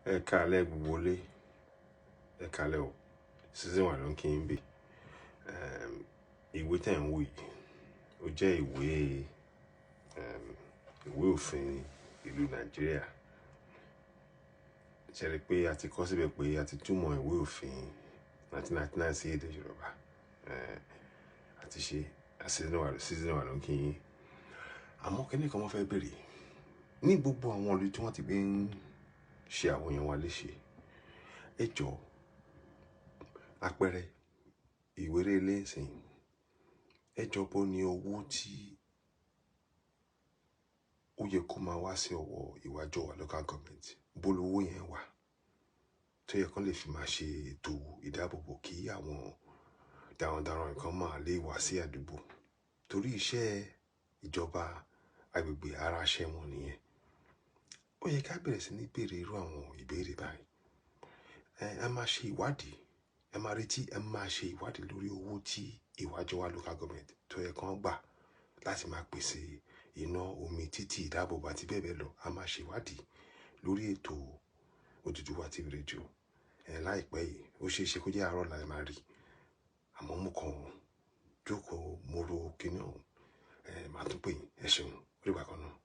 Kale gbogbo le, kale o. Season 1 ló ń kí n bí. Ìwé tẹ́ ń wò yìí, ó jẹ́ ìwé òfin ìlú Nàìjíríà. Ṣé rí pé a ti kọ síbẹ̀ pé a ti túmọ̀ ìwé òfin 1999 sí èdè Yorùbá. Àti ṣe season 1 ló ń kí yín. Àmọ́ kíní kan mo fẹ́ béèrè. Ní gbogbo àwọn ìlú tí wọ́n ti gbé ń ṣe àwọn èèyàn wa léṣe, ẹ jọ̀ọ́, àpẹẹrẹ Ìwere Ile ńsìn, ẹ jọ̀ọ́ bó ní owó tí ó yẹ kó máa wá sí ọwọ́ Iwajowa local government, bó lówó yẹn wà tó yẹ kán lè fi máa ṣe ètò ìdábòbò kí àwọn darandaran nǹkan máa lè wá sí àdúgbò. Torí iṣẹ́ ìjọba agbègbè ara ṣẹ́ wọn nìyẹn. Ó yẹ ká bẹ̀rẹ̀ sí ní béèrè irú àwọn ìbéèrè báyìí. Ẹ máa ṣe ìwádìí, ẹ máa retí, ẹ máa ṣe ìwádìí lórí owó tí Iwajowa local government tó yẹ kán gbà láti máa pèsè iná, omi, títì, ìdábòbò àti bẹ́ẹ̀ bẹ́ẹ̀ lọ. A máa ṣe ìwádìí lórí ètò Oduduwa TV rédíò. Láìpẹ́ yìí, ó ṣeé ṣe kó jẹ́ àárọ̀ la máa rí. Àmọ́ mo kàn jókòó, mo ro kíní ọ̀hún. Màá tún pè yín. Ẹ ṣeun. Ó dìgbà kan náà.